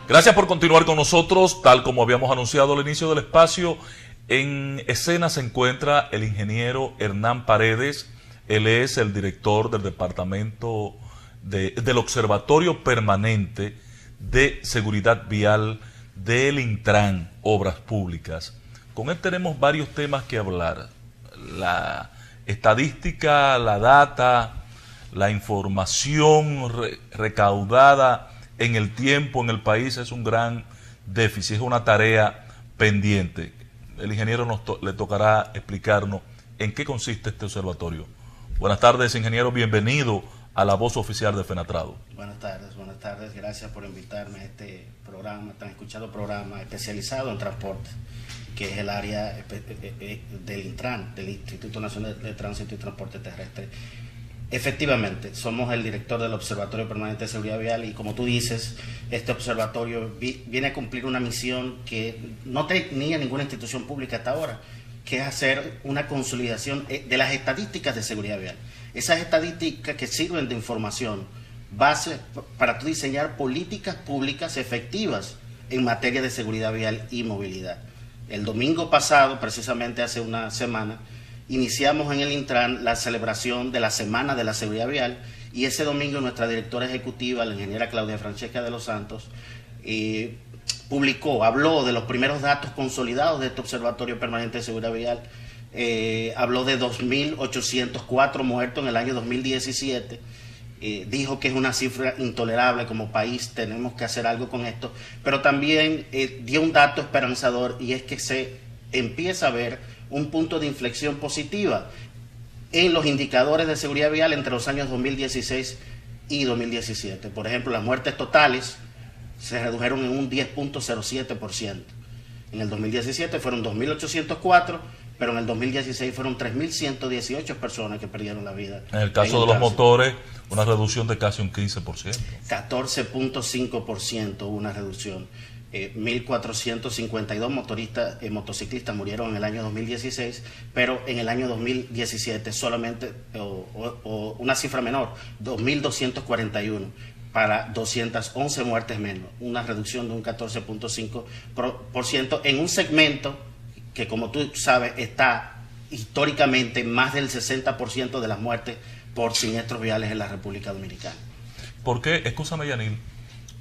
Gracias por continuar con nosotros. Tal como habíamos anunciado al inicio del espacio, en escena se encuentra el ingeniero Hernán Paredes. Él es el director del departamento del Observatorio Permanente de Seguridad Vial del Intran, Obras Públicas. Con él tenemos varios temas que hablar. La estadística, la data, la información recaudada en el tiempo en el país es un gran déficit, es una tarea pendiente. El ingeniero le tocará explicarnos en qué consiste este observatorio. Buenas tardes, ingeniero, bienvenido a la voz oficial de FENATRADO. Buenas tardes, gracias por invitarme a este programa, tan escuchado programa especializado en transporte, que es el área del Intran, del Instituto Nacional de Tránsito y Transporte Terrestre. Efectivamente, somos el director del Observatorio Permanente de Seguridad Vial y, como tú dices, este observatorio viene a cumplir una misión que no tenía ninguna institución pública hasta ahora, que es hacer una consolidación de las estadísticas de seguridad vial. Esas estadísticas que sirven de información, base para tú diseñar políticas públicas efectivas en materia de seguridad vial y movilidad. El domingo pasado, precisamente hace una semana, iniciamos en el Intran la celebración de la Semana de la Seguridad Vial y ese domingo nuestra directora ejecutiva, la ingeniera Claudia Francesca de los Santos, habló de los primeros datos consolidados de este Observatorio Permanente de Seguridad Vial, habló de 2.804 muertos en el año 2017, dijo que es una cifra intolerable como país, tenemos que hacer algo con esto, pero también dio un dato esperanzador y es que se empieza a ver un punto de inflexión positiva en los indicadores de seguridad vial entre los años 2016 y 2017. Por ejemplo, las muertes totales se redujeron en un 10.07%. En el 2017 fueron 2.804, pero en el 2016 fueron 3.118 personas que perdieron la vida. En el caso de los motores, una reducción de casi un 15%. 14.5% hubo una reducción. 1.452 motociclistas murieron en el año 2016, pero en el año 2017 solamente, una cifra menor, 2.241 para 211 muertes menos, una reducción de un 14.5% en un segmento que, como tú sabes, está históricamente más del 60% de las muertes por siniestros viales en la República Dominicana. ¿Por qué? Escúchame, Yanil.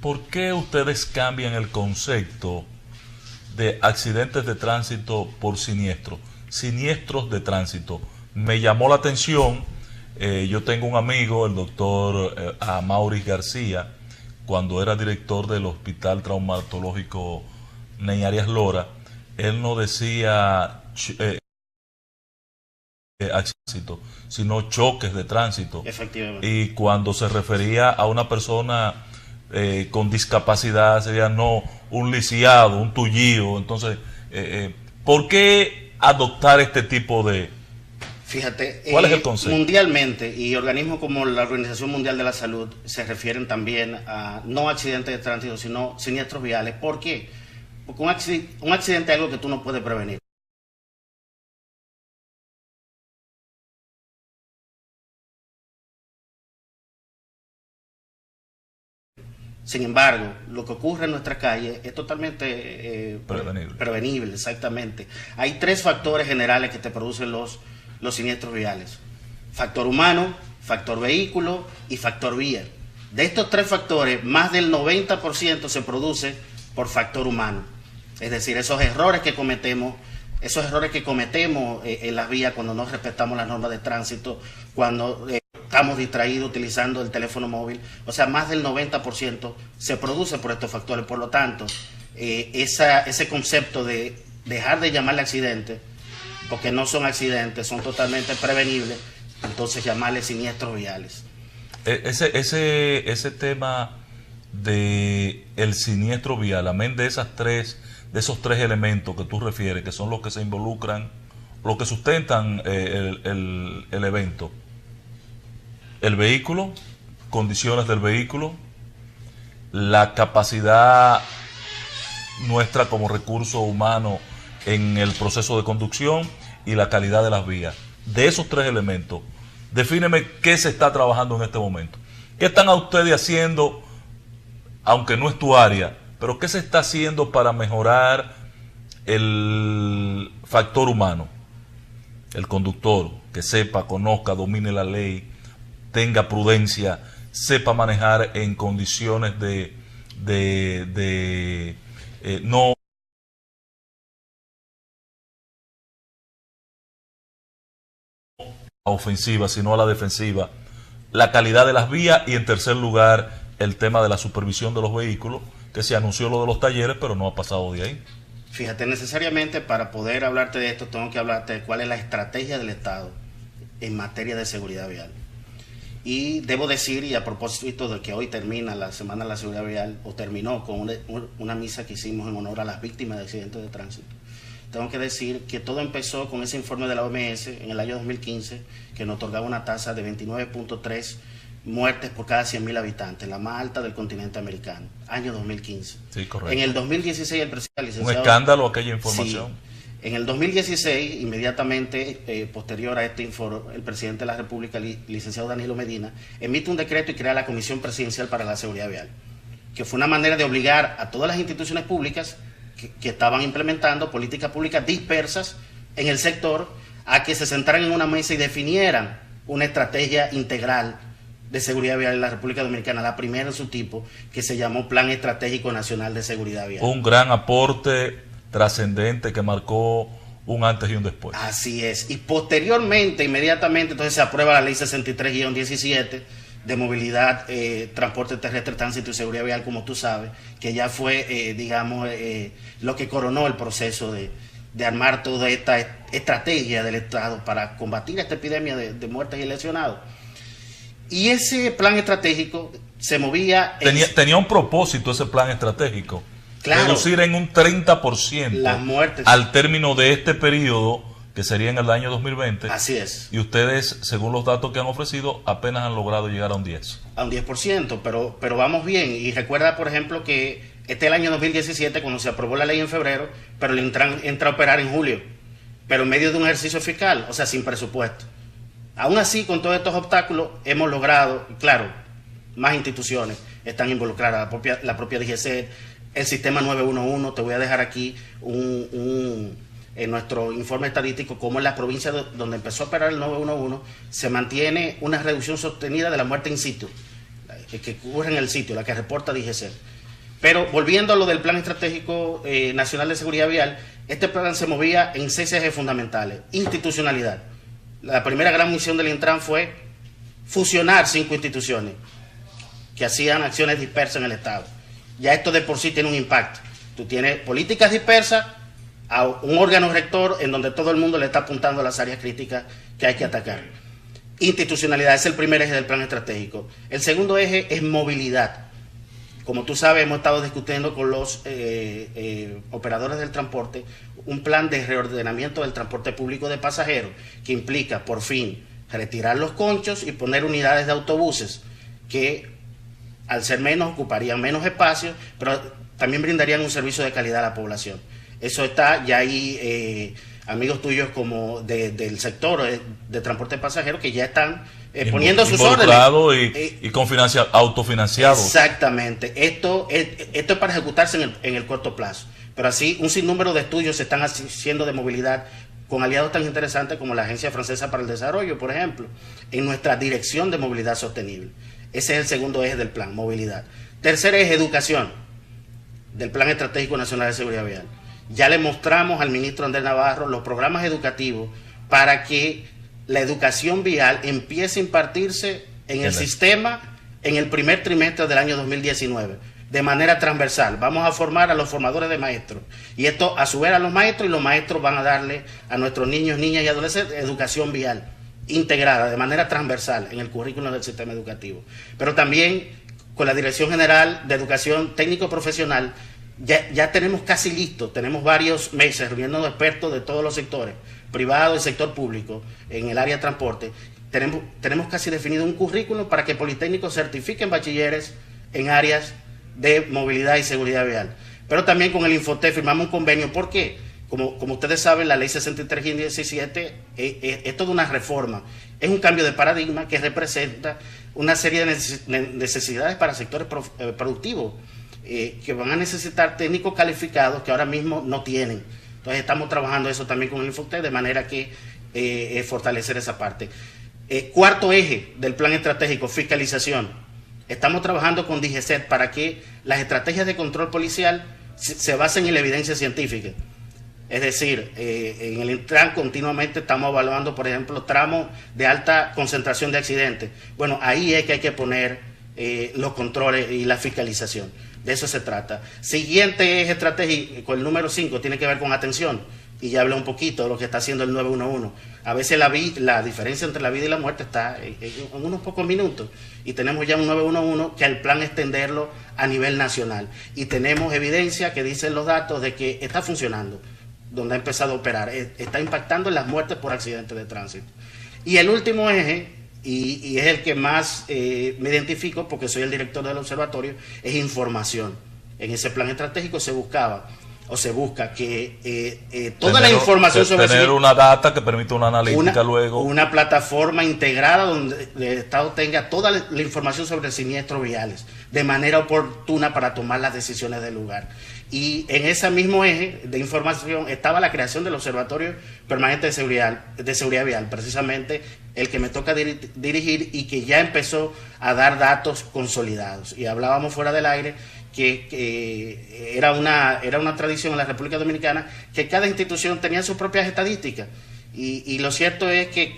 ¿Por qué ustedes cambian el concepto de accidentes de tránsito por siniestros de tránsito? Me llamó la atención, yo tengo un amigo, el doctor Amaury García, cuando era director del Hospital Traumatológico Ney Arias Lora, él no decía accidentes, sino choques de tránsito. Efectivamente. Y cuando se refería a una persona con discapacidad sería no un lisiado, un tullío. Entonces, ¿por qué adoptar este tipo de...? Fíjate, ¿cuál es el concepto? Mundialmente, y organismos como la Organización Mundial de la Salud se refieren también a no accidentes de tránsito, sino siniestros viales. ¿Por qué? Porque un accidente es algo que tú no puedes prevenir. Sin embargo, lo que ocurre en nuestra calle es totalmente prevenible, exactamente. Hay tres factores generales que te producen los siniestros viales: factor humano, factor vehículo y factor vía. De estos tres factores, más del 90% se produce por factor humano. Es decir, esos errores que cometemos en las vías cuando no respetamos las normas de tránsito, cuando estamos distraídos utilizando el teléfono móvil, o sea, más del 90% se produce por estos factores. Por lo tanto, ese concepto de dejar de llamarle accidentes, porque no son accidentes, son totalmente prevenibles, entonces llamarle siniestros viales. Ese tema de el siniestro vial, amén de esos tres elementos que tú refieres, que son los que se involucran, los que sustentan el evento: el vehículo, condiciones del vehículo, la capacidad nuestra como recurso humano en el proceso de conducción y la calidad de las vías. De esos tres elementos, defíneme qué se está trabajando en este momento. ¿Qué están ustedes haciendo, aunque no es tu área, pero ¿qué se está haciendo para mejorar el factor humano? El conductor que sepa, conozca, domine la ley, tenga prudencia, sepa manejar en condiciones no ofensiva, sino a la defensiva, la calidad de las vías y, en tercer lugar, el tema de la supervisión de los vehículos, que se anunció lo de los talleres, pero no ha pasado de ahí. Fíjate, necesariamente para poder hablarte de esto tengo que hablarte de cuál es la estrategia del Estado en materia de seguridad vial. Y debo decir, y a propósito de que hoy termina la Semana de la Seguridad Vial, o terminó con una misa que hicimos en honor a las víctimas de accidentes de tránsito, tengo que decir que todo empezó con ese informe de la OMS en el año 2015, que nos otorgaba una tasa de 29.3 muertes por cada 100.000 habitantes, la más alta del continente americano, año 2015. Sí, correcto. En el 2016 el presidente licenciado... Un escándalo aquella información. Sí. En el 2016, inmediatamente posterior a este informe, el presidente de la República, licenciado Danilo Medina, emite un decreto y crea la Comisión Presidencial para la Seguridad Vial, que fue una manera de obligar a todas las instituciones públicas que estaban implementando políticas públicas dispersas en el sector a que se sentaran en una mesa y definieran una estrategia integral de seguridad vial en la República Dominicana, la primera en su tipo, que se llamó Plan Estratégico Nacional de Seguridad Vial. Un gran aporte trascendente que marcó un antes y un después. Así es. Y posteriormente, inmediatamente, entonces se aprueba la Ley 63-17 de movilidad, transporte terrestre, tránsito y seguridad vial, como tú sabes, que ya fue, lo que coronó el proceso de armar toda esta estrategia del Estado para combatir esta epidemia de muertes y lesionados. Y ese plan estratégico se movía... Tenía un propósito ese plan estratégico. Claro, reducir en un 30% las muertes al término de este periodo, que sería en el año 2020. Así es. Y ustedes, según los datos que han ofrecido, apenas han logrado llegar a un 10%. A un 10%, pero vamos bien. Y recuerda, por ejemplo, que este es el año 2017, cuando se aprobó la ley en febrero, pero el Intran entra a operar en julio, pero en medio de un ejercicio fiscal, o sea, sin presupuesto. Aún así, con todos estos obstáculos, hemos logrado, claro, más instituciones están involucradas, la propia DGC, el sistema 911. Te voy a dejar aquí en nuestro informe estadístico cómo en la provincia donde empezó a operar el 911 se mantiene una reducción sostenida de la muerte in situ, que ocurre en el sitio, la que reporta DGC. Pero volviendo a lo del Plan Estratégico Nacional de Seguridad Vial, este plan se movía en 6 ejes fundamentales. Institucionalidad. La primera gran misión del Intran fue fusionar 5 instituciones que hacían acciones dispersas en el Estado. Ya esto de por sí tiene un impacto. Tú tienes políticas dispersas a un órgano rector en donde todo el mundo le está apuntando a las áreas críticas que hay que atacar. Institucionalidad es el primer eje del plan estratégico. El segundo eje es movilidad. Como tú sabes, hemos estado discutiendo con los operadores del transporte un plan de reordenamiento del transporte público de pasajeros que implica, por fin, retirar los conchos y poner unidades de autobuses que, al ser menos, ocuparían menos espacio, pero también brindarían un servicio de calidad a la población. Eso está, ya hay amigos tuyos como del sector de transporte pasajero que ya están poniendo sus órdenes. Y con autofinanciado. Exactamente. Esto es para ejecutarse en el corto plazo. Pero así, un sinnúmero de estudios se están haciendo de movilidad con aliados tan interesantes como la Agencia Francesa para el Desarrollo, por ejemplo, en nuestra dirección de movilidad sostenible. Ese es el segundo eje del plan, movilidad. Tercer eje, educación, del Plan Estratégico Nacional de Seguridad Vial. Ya le mostramos al ministro Andrés Navarro los programas educativos para que la educación vial empiece a impartirse en el sistema en el primer trimestre del año 2019, de manera transversal. Vamos a formar a los formadores de maestros, y esto a su vez a los maestros, y los maestros van a darle a nuestros niños, niñas y adolescentes educación vial integrada, de manera transversal en el currículum del sistema educativo. Pero también con la Dirección General de Educación Técnico Profesional ya tenemos casi listo, tenemos varios meses reuniendo expertos de todos los sectores, privado y sector público, en el área de transporte. Tenemos casi definido un currículum para que politécnicos certifiquen bachilleres en áreas de movilidad y seguridad vial. Pero también con el Infotep firmamos un convenio. ¿Por qué? Como ustedes saben, la ley 63-17 es toda una reforma, es un cambio de paradigma que representa una serie de necesidades para sectores productivos. que van a necesitar técnicos calificados que ahora mismo no tienen. Entonces estamos trabajando eso también con el Infotec de manera que fortalecer esa parte. Cuarto eje del plan estratégico, fiscalización. Estamos trabajando con DGCET para que las estrategias de control policial se basen en la evidencia científica. Es decir, en el Intran continuamente estamos evaluando, por ejemplo, tramos de alta concentración de accidentes. Bueno, ahí es que hay que poner los controles y la fiscalización. De eso se trata. Siguiente eje estratégico, el número 5, tiene que ver con atención. Y ya hablé un poquito de lo que está haciendo el 911. A veces la diferencia entre la vida y la muerte está en unos pocos minutos. Y tenemos ya un 911 que el plan es extenderlo a nivel nacional. Y tenemos evidencia que dicen los datos de que está funcionando, donde ha empezado a operar. Está impactando en las muertes por accidentes de tránsito. Y el último eje, y es el que más me identifico porque soy el director del observatorio, es información. En ese plan estratégico se busca que toda la información sobre tener una data que permita una analítica luego. Una plataforma integrada donde el Estado tenga toda la información sobre siniestros viales de manera oportuna para tomar las decisiones del lugar. Y en ese mismo eje de información estaba la creación del Observatorio Permanente de Seguridad Vial, precisamente el que me toca dirigir y que ya empezó a dar datos consolidados. Y hablábamos fuera del aire que era una tradición en la República Dominicana que cada institución tenía sus propias estadísticas y lo cierto es que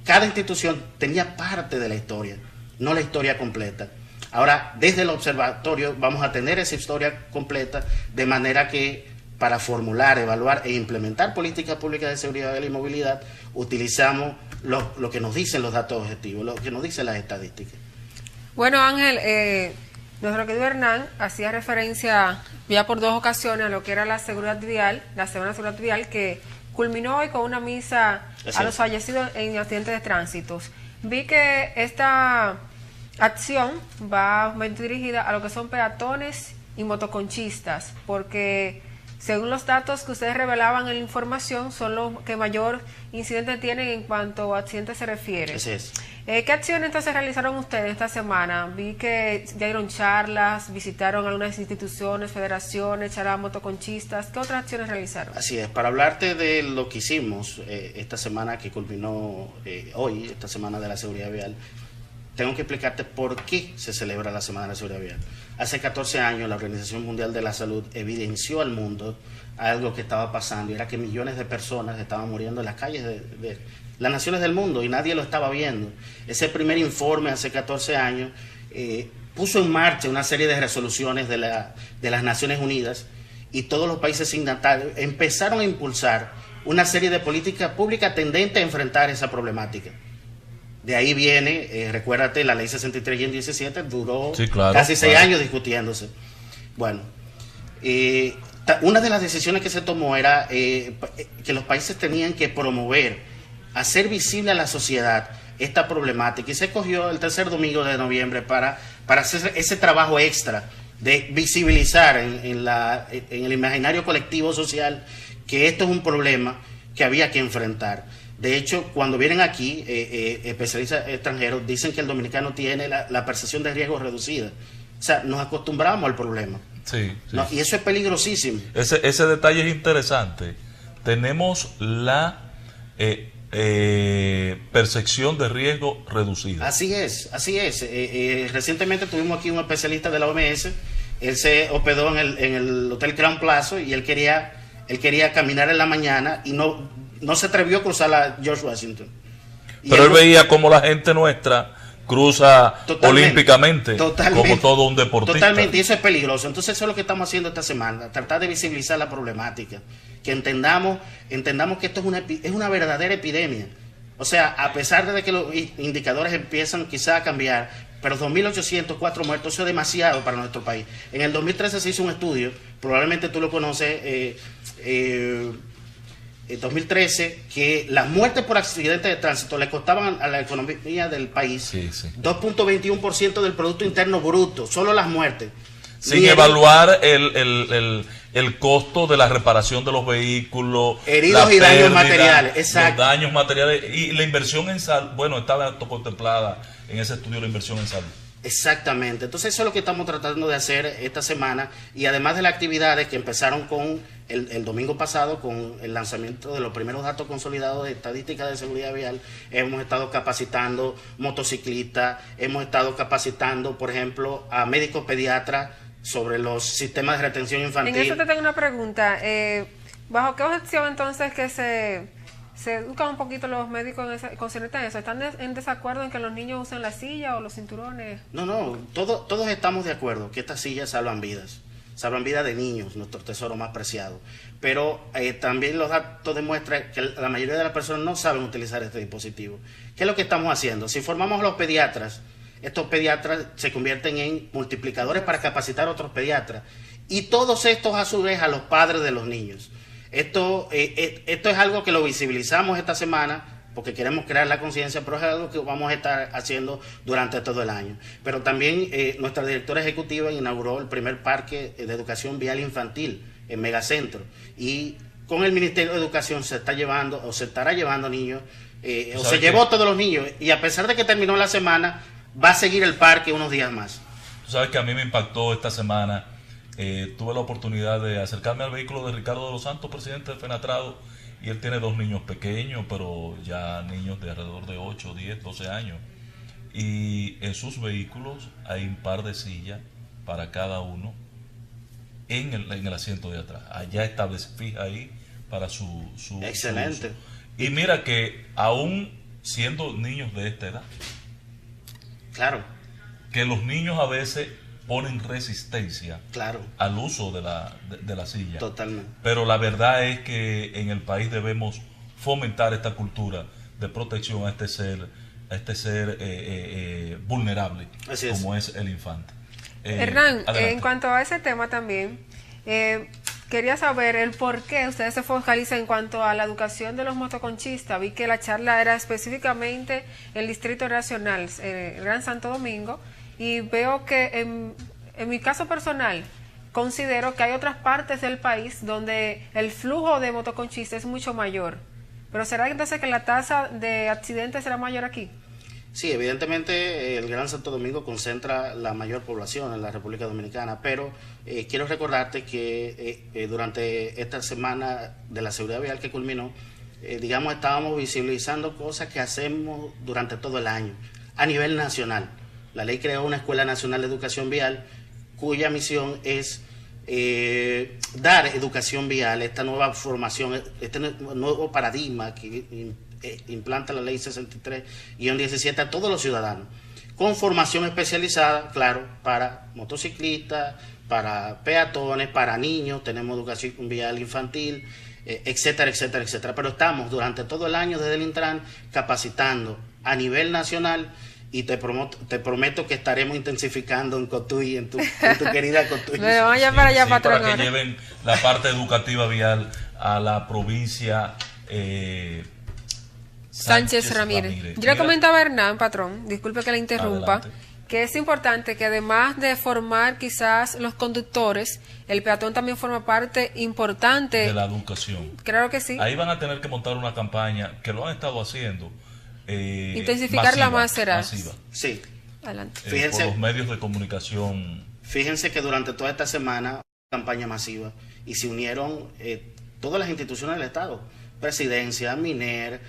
cada institución tenía parte de la historia, no la historia completa. Ahora, desde el observatorio vamos a tener esa historia completa de manera que para formular, evaluar e implementar políticas públicas de seguridad y movilidad utilizamos lo que nos dicen los datos objetivos, lo que nos dicen las estadísticas. Bueno, Ángel, nuestro querido Hernán hacía referencia ya por 2 ocasiones a lo que era la seguridad vial, la Semana de Seguridad Vial, que culminó hoy con una misa a los fallecidos en accidentes de tránsito. Vi que esta acción va dirigida a lo que son peatones y motoconchistas, porque según los datos que ustedes revelaban en la información, son los que mayor incidente tienen en cuanto a accidentes se refiere. Así es. ¿Qué acciones entonces realizaron ustedes esta semana? Vi que ya dieron charlas, visitaron algunas instituciones, federaciones, charlas motoconchistas. ¿Qué otras acciones realizaron? Así es, para hablarte de lo que hicimos esta semana que culminó hoy, esta semana de la seguridad vial, tengo que explicarte por qué se celebra la Semana de la Seguridad Vial. Hace 14 años la Organización Mundial de la Salud evidenció al mundo algo que estaba pasando, y era que millones de personas estaban muriendo en las calles de las naciones del mundo y nadie lo estaba viendo. Ese primer informe hace 14 años puso en marcha una serie de resoluciones de las Naciones Unidas y todos los países signatarios empezaron a impulsar una serie de políticas públicas tendentes a enfrentar esa problemática. De ahí viene, recuérdate, la ley 63 y el 17 duró casi 6 años discutiéndose. Bueno, una de las decisiones que se tomó era que los países tenían que promover, hacer visible a la sociedad esta problemática, y se cogió el tercer domingo de noviembre para hacer ese trabajo extra de visibilizar en el imaginario colectivo social que esto es un problema que había que enfrentar. De hecho, cuando vienen aquí, especialistas extranjeros dicen que el dominicano tiene la percepción de riesgo reducida. O sea, nos acostumbramos al problema. Sí, sí. ¿No? Y eso es peligrosísimo. Ese detalle es interesante. Tenemos la percepción de riesgo reducida. Así es, así es. Recientemente tuvimos aquí un especialista de la OMS. Él se hospedó en el Hotel Crown Plaza y él quería caminar en la mañana y no se atrevió a cruzar la George Washington. Pero él veía cómo la gente nuestra cruza olímpicamente, como todo un deportista. Totalmente, y eso es peligroso. Entonces eso es lo que estamos haciendo esta semana, tratar de visibilizar la problemática, que entendamos que esto es una verdadera epidemia. O sea, a pesar de que los indicadores empiezan quizá a cambiar, pero 2.804 muertos, eso es demasiado para nuestro país. En el 2013 se hizo un estudio, probablemente tú lo conoces, 2013, que las muertes por accidentes de tránsito le costaban a la economía del país 2.21% del Producto Interno Bruto, solo las muertes. Sin evaluar el costo de la reparación de los vehículos, heridos y daños materiales, exacto. Los daños materiales y la inversión en salud. Bueno, estaba contemplada en ese estudio la inversión en salud. Exactamente, entonces eso es lo que estamos tratando de hacer esta semana, y además de las actividades que empezaron con el domingo pasado con el lanzamiento de los primeros datos consolidados de estadística de seguridad vial. Hemos estado capacitando motociclistas, hemos estado capacitando, por ejemplo, a médicos pediatras sobre los sistemas de retención infantil. En eso te tengo una pregunta, ¿bajo qué objeción entonces que se educan un poquito los médicos concernientes a eso? ¿Están en desacuerdo en que los niños usen la silla o los cinturones? No, todos estamos de acuerdo que estas sillas salvan vidas de niños, nuestro tesoro más preciado. Pero también los datos demuestran que la mayoría de las personas no saben utilizar este dispositivo. ¿Qué es lo que estamos haciendo? Si formamos a los pediatras, estos pediatras se convierten en multiplicadores para capacitar a otros pediatras. Y todos estos a su vez a los padres de los niños. Esto es algo que lo visibilizamos esta semana porque queremos crear la conciencia, pero es algo que vamos a estar haciendo durante todo el año. Pero también nuestra directora ejecutiva inauguró el primer parque de educación vial infantil en Megacentro, y con el Ministerio de Educación se está llevando o se estará llevando niños, o se llevó todos los niños, y a pesar de que terminó la semana, va a seguir el parque unos días más. Tú sabes que a mí me impactó esta semana. Tuve la oportunidad de acercarme al vehículo de Ricardo de los Santos, presidente de FENATRADO, y él tiene 2 niños pequeños, pero ya niños de alrededor de 8, 10, 12 años. Y en sus vehículos hay un par de sillas para cada uno en el asiento de atrás. Allá fija ahí para su Excelente. uso. Y mira que aún siendo niños de esta edad, claro, que los niños a veces ponen resistencia, claro, al uso de la silla. Totalmente. Pero la verdad es que en el país debemos fomentar esta cultura de protección a este ser vulnerable, como es el infante. Hernán, adelante. en cuanto a ese tema también, quería saber el por qué ustedes se focalizan en cuanto a la educación de los motoconchistas. Vi que la charla era específicamente en el Distrito Nacional, el Gran Santo Domingo, y veo que en mi caso personal considero que hay otras partes del país donde el flujo de motoconchistas es mucho mayor. ¿Pero será entonces que la tasa de accidentes será mayor aquí? Sí, evidentemente el Gran Santo Domingo concentra la mayor población en la República Dominicana, pero quiero recordarte que durante esta semana de la seguridad vial que culminó, estábamos visibilizando cosas que hacemos durante todo el año a nivel nacional. La ley creó una Escuela Nacional de Educación Vial, cuya misión es dar educación vial, esta nueva formación, este nuevo paradigma que implanta la ley 63-17 a todos los ciudadanos, con formación especializada, claro, para motociclistas, para peatones, para niños, tenemos educación vial infantil, etcétera, etcétera, etcétera. Pero estamos durante todo el año desde el Intran capacitando a nivel nacional, y te prometo que estaremos intensificando en Cotuí, en tu querida Cotuí. Me van a llamar allá, patrón, para que lleven la parte educativa vial a la provincia Sánchez Ramírez. Yo le comentaba a Hernán, patrón, disculpe que le interrumpa, adelante, que es importante que además de formar quizás los conductores, el peatón también forma parte importante de la educación. Claro que sí. Ahí van a tener que montar una campaña, que lo han estado haciendo, intensificar la masiva. Sí. Adelante. Fíjense, por los medios de comunicación. Fíjense que durante toda esta semana campaña masiva, y se unieron todas las instituciones del Estado, Presidencia, MINER,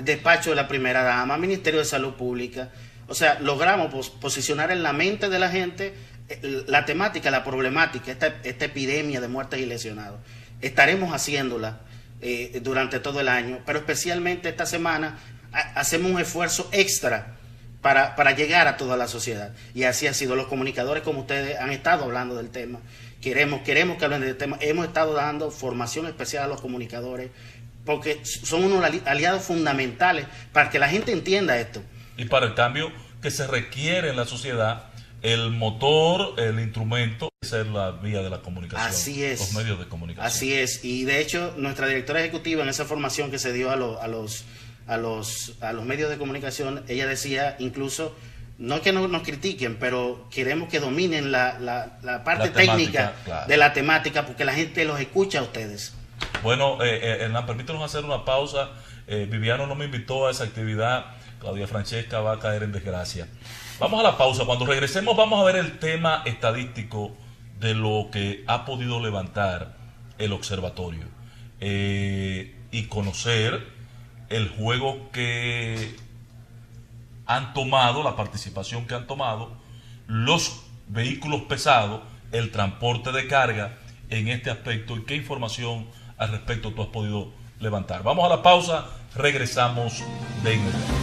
Despacho de la Primera Dama, Ministerio de Salud Pública. O sea, logramos posicionar en la mente de la gente la temática, la problemática, esta epidemia de muertes y lesionados. Estaremos haciéndola durante todo el año, pero especialmente esta semana hacemos un esfuerzo extra para llegar a toda la sociedad. Y así ha sido. Los comunicadores como ustedes han estado hablando del tema. Queremos que hablen del tema. Hemos estado dando formación especial a los comunicadores, porque son unos aliados fundamentales para que la gente entienda esto. Y para el cambio que se requiere en la sociedad, el motor, el instrumento, es la vía de la comunicación. Así es. Los medios de comunicación. Así es. Y de hecho, nuestra directora ejecutiva en esa formación que se dio a los medios de comunicación, ella decía incluso, no que no nos critiquen, pero queremos que dominen la parte técnica, claro, de la temática, porque la gente los escucha a ustedes. Bueno, Hernán, permítanos hacer una pausa. Viviano no me invitó a esa actividad. Claudia Francesca va a caer en desgracia. Vamos a la pausa. Cuando regresemos vamos a ver el tema estadístico de lo que ha podido levantar el observatorio y conocer el juego que han tomado, la participación que han tomado los vehículos pesados, el transporte de carga en este aspecto y qué información al respecto tú has podido levantar. Vamos a la pausa, regresamos de inmediato.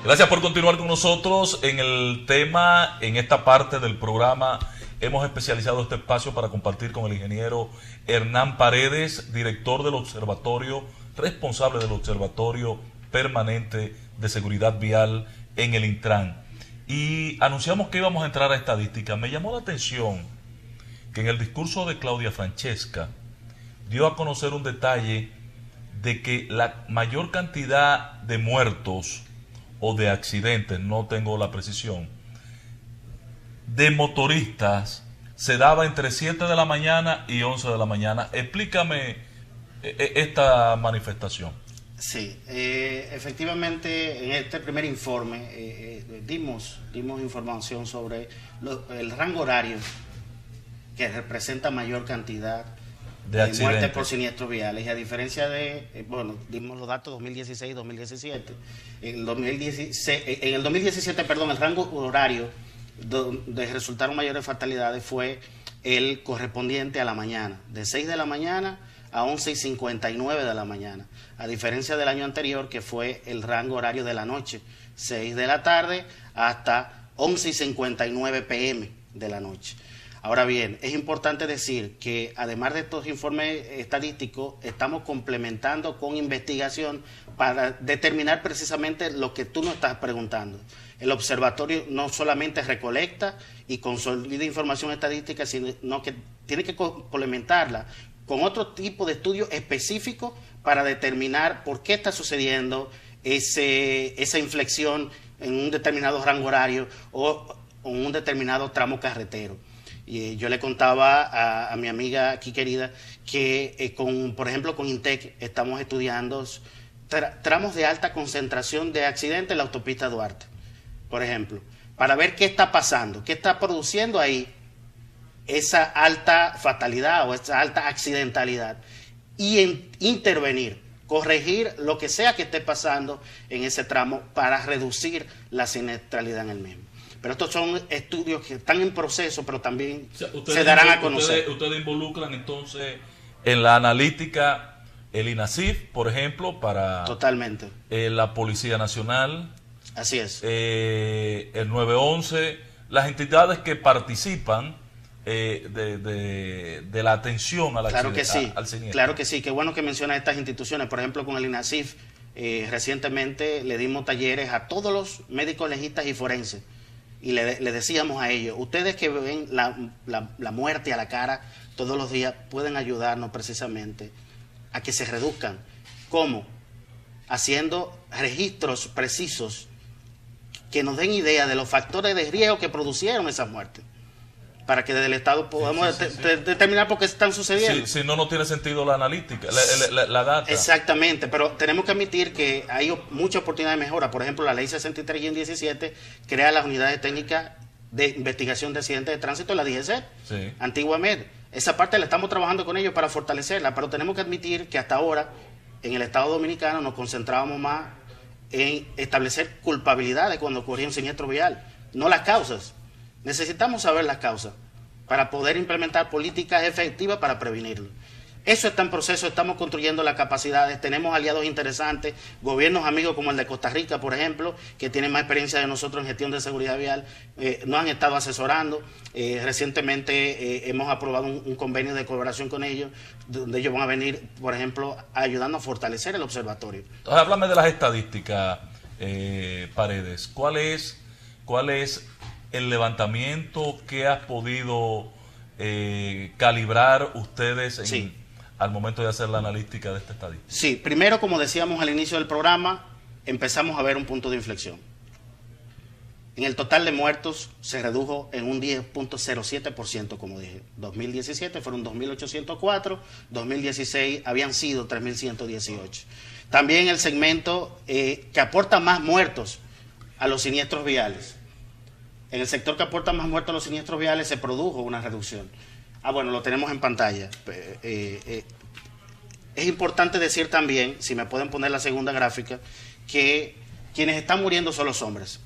Gracias por continuar con nosotros en el tema. En esta parte del programa hemos especializado este espacio para compartir con el ingeniero Hernán Paredes, director del observatorio, responsable del Observatorio Permanente de Seguridad Vial en el Intran. Y anunciamos que íbamos a entrar a estadísticas. Me llamó la atención que en el discurso de Claudia Francesca dio a conocer un detalle de que la mayor cantidad de muertos o de accidentes, no tengo la precisión, de motoristas se daba entre 7 de la mañana y 11 de la mañana. Explícame esta manifestación. Sí, efectivamente en este primer informe dimos información sobre el rango horario que representa mayor cantidad de muertes por siniestros viales, y a diferencia de, dimos los datos 2016 y 2017. En el 2017, el rango horario donde resultaron mayores fatalidades fue el correspondiente a la mañana, de 6 de la mañana a 11:59 de la mañana, a diferencia del año anterior, que fue el rango horario de la noche, 6 de la tarde hasta 11:59 p.m. de la noche. Ahora bien, es importante decir que además de estos informes estadísticos, estamos complementando con investigación para determinar precisamente lo que tú nos estás preguntando. El observatorio no solamente recolecta y consolida información estadística, sino que tiene que complementarla con otro tipo de estudios específicos para determinar por qué está sucediendo esa inflexión en un determinado rango horario o en un determinado tramo carretero. Y yo le contaba a mi amiga aquí querida que, por ejemplo, con INTEC estamos estudiando tramos de alta concentración de accidentes en la autopista Duarte, por ejemplo, para ver qué está pasando, qué está produciendo ahí esa alta fatalidad o esa alta accidentalidad, y intervenir, corregir lo que sea que esté pasando en ese tramo para reducir la siniestralidad en el mismo. Pero estos son estudios que están en proceso, pero también se darán a conocer. Ustedes involucran entonces en la analítica el INASIF, por ejemplo, para totalmente la Policía Nacional. Así es. El 911, las entidades que participan de la atención al, claro que sí, al siniestro. Claro que sí, qué bueno que mencionas estas instituciones. Por ejemplo, con el INASIF, recientemente le dimos talleres a todos los médicos legistas y forenses. Y le decíamos a ellos, ustedes que ven la muerte a la cara todos los días, pueden ayudarnos precisamente a que se reduzcan. ¿Cómo? Haciendo registros precisos que nos den idea de los factores de riesgo que producieron esas muertes, para que desde el Estado podamos determinar por qué están sucediendo. Si no tiene sentido la analítica, la data. Exactamente, pero tenemos que admitir que hay mucha oportunidad de mejora. Por ejemplo, la ley 63-17 crea las unidades técnicas de investigación de accidentes de tránsito, la DGC, antiguamente. Esa parte la estamos trabajando con ellos para fortalecerla, pero tenemos que admitir que hasta ahora en el Estado Dominicano nos concentrábamos más en establecer culpabilidades cuando ocurría un siniestro vial, no las causas. Necesitamos saber las causas para poder implementar políticas efectivas para prevenirlo. Eso está en proceso, estamos construyendo las capacidades, tenemos aliados interesantes, gobiernos amigos como el de Costa Rica, por ejemplo, que tienen más experiencia de nosotros en gestión de seguridad vial, nos han estado asesorando. Recientemente hemos aprobado un convenio de colaboración con ellos, donde ellos van a venir, por ejemplo, ayudando a fortalecer el observatorio. Entonces, háblame de las estadísticas, Paredes. ¿Cuál es el levantamiento que has podido calibrar ustedes al momento de hacer la analítica de esta estadística? Sí, primero, como decíamos al inicio del programa, empezamos a ver un punto de inflexión. En el total de muertos se redujo en un 10.07%, como dije. 2017 fueron 2.804, 2016 habían sido 3.118. También el segmento que aporta más muertos a los siniestros viales. En el sector que aporta más muertos a los siniestros viales se produjo una reducción. Bueno, lo tenemos en pantalla. Es importante decir también, si me pueden poner la segunda gráfica, que quienes están muriendo son los hombres.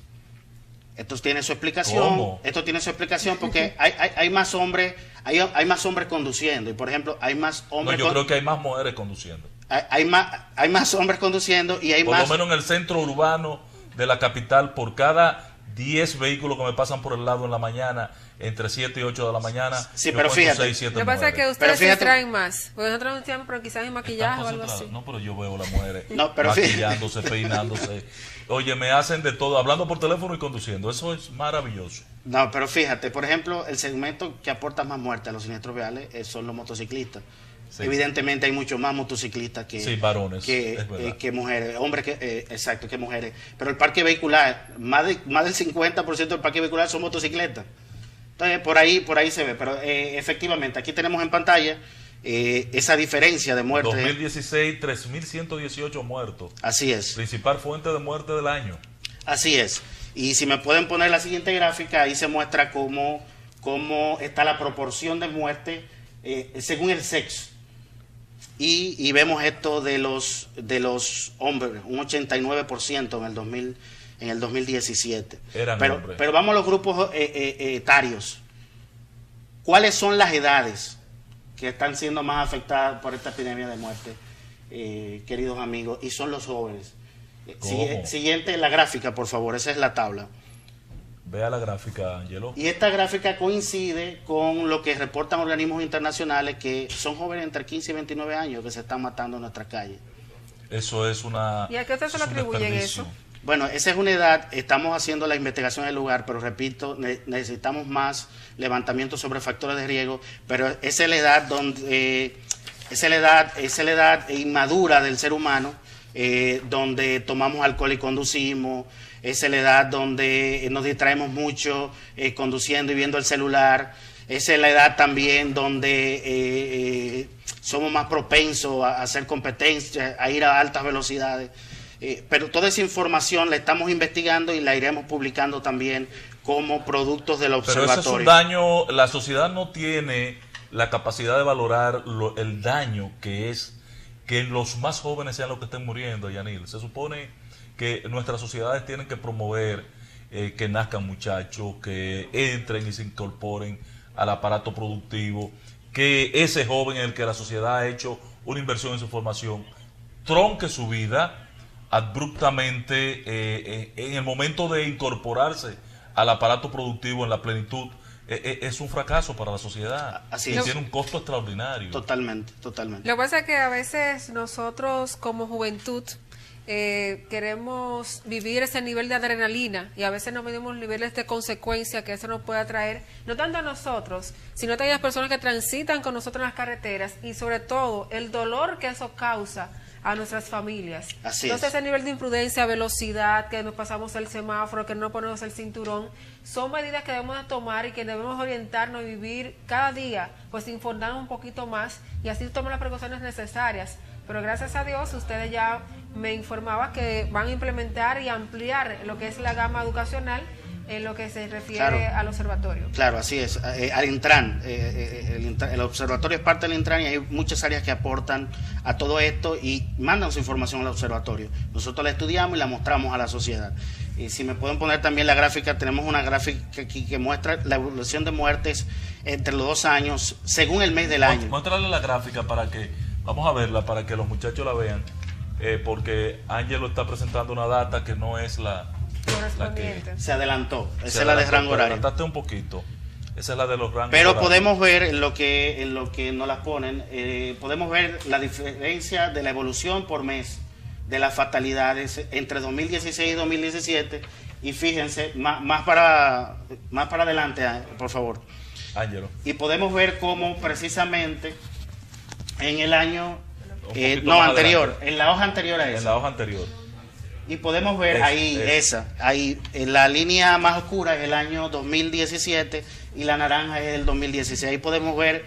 Esto tiene su explicación. ¿Cómo? Esto tiene su explicación porque hay más hombres, hay más hombres conduciendo. Y por ejemplo, hay más hombres. No, yo creo que hay más mujeres conduciendo. Hay más hombres conduciendo y hay por más. Por lo menos en el centro urbano de la capital, por cada 10 vehículos que me pasan por el lado en la mañana, entre 7 y 8 de la mañana, sí, pero fíjate, 6, 7 lo que pasa es que ustedes se distraen más, porque nosotros anunciamos, pero quizás en maquillaje o algo así. No, pero yo veo a las mujeres pero maquillándose, peinándose. Oye, me hacen de todo, hablando por teléfono y conduciendo. Eso es maravilloso. No, pero fíjate, por ejemplo, el segmento que aporta más muerte a los siniestros viales son los motociclistas. Sí. Evidentemente hay muchos más motociclistas que varones, que mujeres, hombres que mujeres. Pero el parque vehicular, más del 50% del parque vehicular son motocicletas. Entonces por ahí se ve, pero efectivamente aquí tenemos en pantalla esa diferencia de muerte. 2016, 3.118 muertos. Así es. Principal fuente de muerte del año. Así es. Y si me pueden poner la siguiente gráfica, ahí se muestra cómo está la proporción de muerte según el sexo. Y vemos esto de los hombres, un 89% en el 2017. Pero vamos a los grupos etarios. ¿Cuáles son las edades que están siendo más afectadas por esta epidemia de muerte, queridos amigos? Y son los jóvenes. Siguiente, la gráfica, por favor, esa es la tabla. Vea la gráfica, Angelo. Y esta gráfica coincide con lo que reportan organismos internacionales, que son jóvenes entre 15 y 29 años que se están matando en nuestras calles. Eso es una... ¿Y a qué ustedes se lo atribuyen eso? Bueno, esa es una edad, estamos haciendo la investigación del lugar, pero repito, necesitamos más levantamiento sobre factores de riesgo, pero esa es la edad donde... esa es la edad inmadura del ser humano, donde tomamos alcohol y conducimos. Esa es la edad donde nos distraemos mucho conduciendo y viendo el celular. Esa es la edad también donde somos más propensos a hacer competencias, a ir a altas velocidades. Pero toda esa información la estamos investigando y la iremos publicando también como productos del observatorio. Pero ese es un daño, la sociedad no tiene la capacidad de valorar el daño que es que los más jóvenes sean los que estén muriendo, Yanil. Se supone que nuestras sociedades tienen que promover que nazcan muchachos, que entren y se incorporen al aparato productivo, que ese joven en el que la sociedad ha hecho una inversión en su formación tronque su vida abruptamente en el momento de incorporarse al aparato productivo en la plenitud es un fracaso para la sociedad. Así y es. tiene un costo extraordinario. Totalmente, totalmente. Lo que pasa es que a veces nosotros como juventud queremos vivir ese nivel de adrenalina y a veces no medimos niveles de consecuencia que eso nos pueda traer, no tanto a nosotros, sino a aquellas personas que transitan con nosotros en las carreteras y sobre todo el dolor que eso causa a nuestras familias. Así Entonces es. ese nivel de imprudencia, velocidad, que nos pasamos el semáforo, que no ponemos el cinturón, son medidas que debemos de tomar y que debemos orientarnos y vivir cada día, pues informarnos un poquito más y así tomar las precauciones necesarias. Pero gracias a Dios ustedes ya me informaban que van a implementar y ampliar lo que es la gama educacional en lo que se refiere al observatorio. Claro, así es. Al Intran, el observatorio es parte del Intran y hay muchas áreas que aportan a todo esto y mandan su información al observatorio. Nosotros la estudiamos y la mostramos a la sociedad. Y si me pueden poner también la gráfica, tenemos una gráfica aquí que muestra la evolución de muertes entre los 2 años según el mes del año. Muéstrale la gráfica para que, vamos a verla, para que los muchachos la vean, porque Ángelo está presentando una data que no es la que Correspondiente. Se adelantó, esa se es la de adelantó, rango te horario. adelantaste un poquito. Esa es la de los rangos Pero horarios. podemos ver en lo que nos las ponen, podemos ver la diferencia de la evolución por mes de las fatalidades entre 2016 y 2017 y fíjense, más para adelante, por favor. Ángelo. Y podemos ver cómo precisamente en el año poquito más anterior, adelante. en la hoja anterior a En esa. la hoja anterior. Y podemos ver ahí en la línea más oscura es el año 2017 y la naranja es el 2016. Ahí podemos ver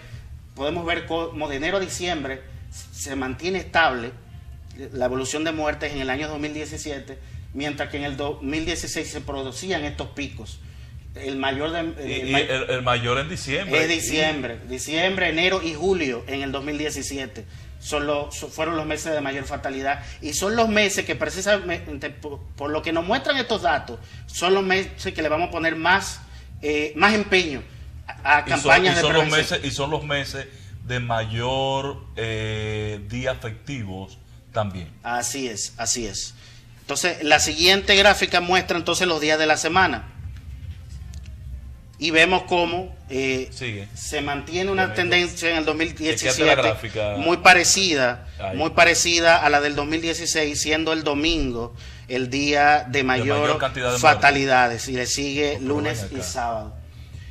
cómo de enero a diciembre se mantiene estable la evolución de muertes en el año 2017, mientras que en el 2016 se producían estos picos. El mayor El mayor en diciembre. es diciembre, enero y julio en el 2017. Fueron los meses de mayor fatalidad y son los meses que precisamente por lo que nos muestran estos datos son los meses que le vamos a poner más empeño a campañas de prevención. Y son los meses de mayor días festivos también. Así es. Entonces la siguiente gráfica muestra entonces los días de la semana y vemos cómo se mantiene una tendencia en el 2017 la gráfica. muy parecida a la del 2016, siendo el domingo el día de mayor cantidad de fatalidades y le sigue pero lunes ven y acá. sábado.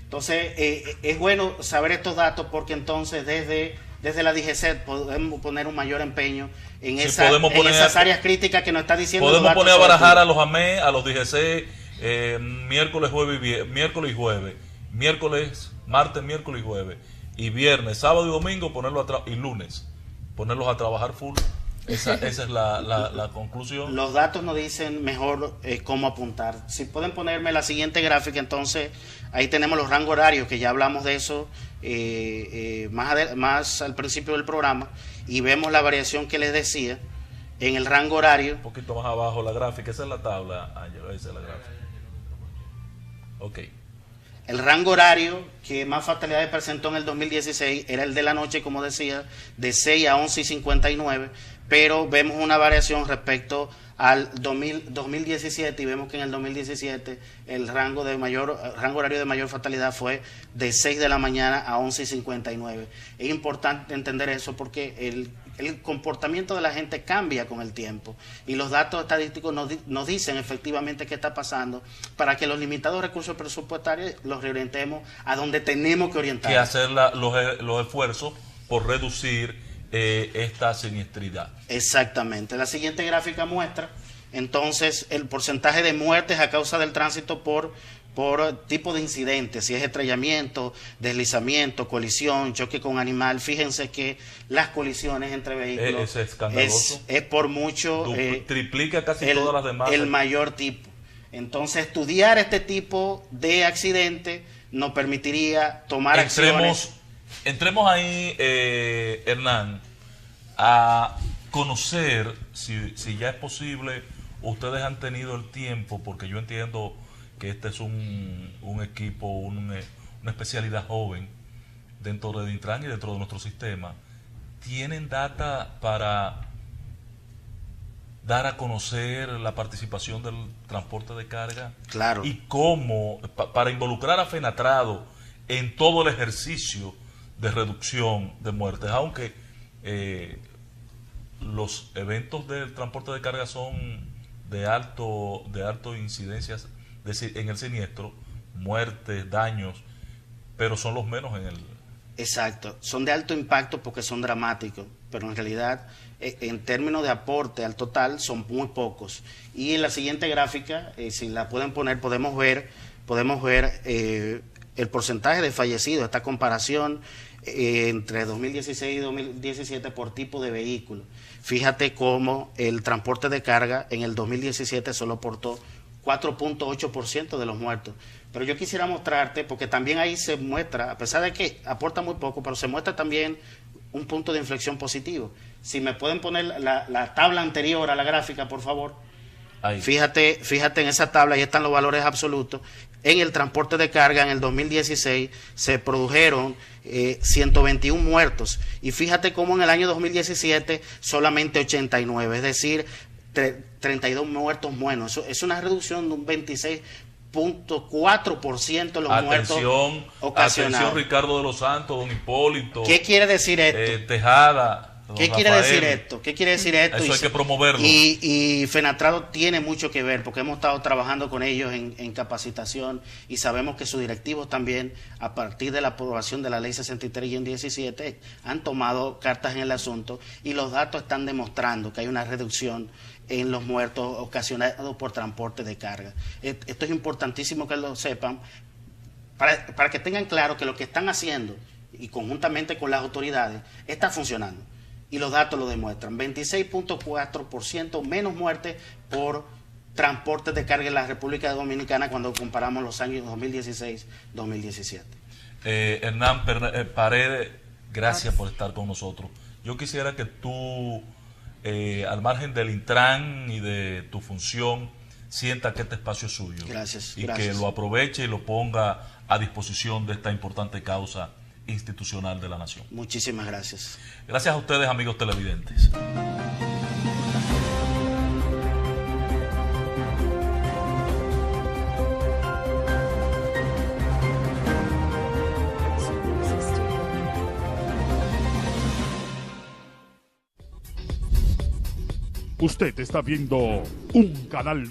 Entonces es bueno saber estos datos porque entonces desde la DGCET podemos poner un mayor empeño en, Sí, en esas áreas críticas que nos está diciendo. Podemos los datos poner a sobre barajar todo. a los AME, a los DGC, miércoles y jueves, martes, miércoles y jueves, y viernes, sábado y domingo y lunes, ponerlos a trabajar full. Esa es la conclusión. Los datos nos dicen mejor cómo apuntar. Si pueden ponerme la siguiente gráfica, entonces ahí tenemos los rangos horarios, que ya hablamos de eso más al principio del programa, y vemos la variación que les decía en el rango horario. Un poquito más abajo la gráfica, esa es la tabla, Ángelo, esa es la gráfica. Ok. El rango horario que más fatalidades presentó en el 2016 era el de la noche, como decía, de 6 a 11 y 59, pero vemos una variación respecto al 2017 y vemos que en el 2017 el rango horario de mayor fatalidad fue de 6 de la mañana a 11 y 59. Es importante entender eso porque el comportamiento de la gente cambia con el tiempo y los datos estadísticos nos dicen efectivamente qué está pasando para que los limitados recursos presupuestarios los reorientemos a donde tenemos que orientar. Que hacer los esfuerzos por reducir esta siniestridad. Exactamente. La siguiente gráfica muestra entonces el porcentaje de muertes a causa del tránsito por tipo de incidentes, si es estrellamiento, deslizamiento, colisión, choque con animal. Fíjense que las colisiones entre vehículos Es escandaloso. es por mucho triplica casi todas las demás. el mayor tipo. Entonces estudiar este tipo de accidente nos permitiría tomar acciones. Entremos ahí, Hernán, a conocer si ya es posible. Ustedes han tenido el tiempo, porque yo entiendo que este es un equipo, una especialidad joven dentro de Intran y dentro de nuestro sistema. ¿Tienen data para dar a conocer la participación del transporte de carga? Claro. Y cómo, para involucrar a Fenatrado en todo el ejercicio de reducción de muertes, aunque los eventos del transporte de carga son de alto incidencia en el siniestro, muertes, daños, pero son los menos en el... Exacto, son de alto impacto porque son dramáticos, pero en realidad en términos de aporte al total son muy pocos. Y en la siguiente gráfica, si la pueden poner, podemos ver el porcentaje de fallecidos, esta comparación entre 2016 y 2017 por tipo de vehículo. Fíjate cómo el transporte de carga en el 2017 solo aportó 4.8% de los muertos. Pero yo quisiera mostrarte, porque también ahí se muestra, a pesar de que aporta muy poco, pero se muestra también un punto de inflexión positivo. Si me pueden poner la tabla anterior a la gráfica, por favor. Ahí. Fíjate en esa tabla, ahí están los valores absolutos. En el transporte de carga en el 2016 se produjeron 121 muertos. Y fíjate cómo en el año 2017 solamente 89, es decir, 32 muertos menos. Es una reducción de un 26.4% de los muertos ocasionados. Atención, Ricardo de los Santos, don Hipólito. ¿Qué quiere decir esto? Tejada. ¿Qué quiere decir esto? ¿Qué quiere decir esto? Eso hay que promoverlo. Y Fenatrado tiene mucho que ver, porque hemos estado trabajando con ellos en capacitación y sabemos que sus directivos también, a partir de la aprobación de la Ley 63 y en 17, han tomado cartas en el asunto y los datos están demostrando que hay una reducción en los muertos ocasionados por transporte de carga. Esto es importantísimo que lo sepan, para que tengan claro que lo que están haciendo, y conjuntamente con las autoridades, está funcionando. Y los datos lo demuestran. 26.4% menos muertes por transporte de carga en la República Dominicana cuando comparamos los años 2016-2017. Hernán Paredes, gracias por estar con nosotros. Yo quisiera que tú, al margen del Intran y de tu función, sienta que este espacio es suyo. Gracias. Y que lo aproveche y lo ponga a disposición de esta importante causa institucional de la nación. Muchísimas gracias. Gracias a ustedes, amigos televidentes. Usted está viendo un canal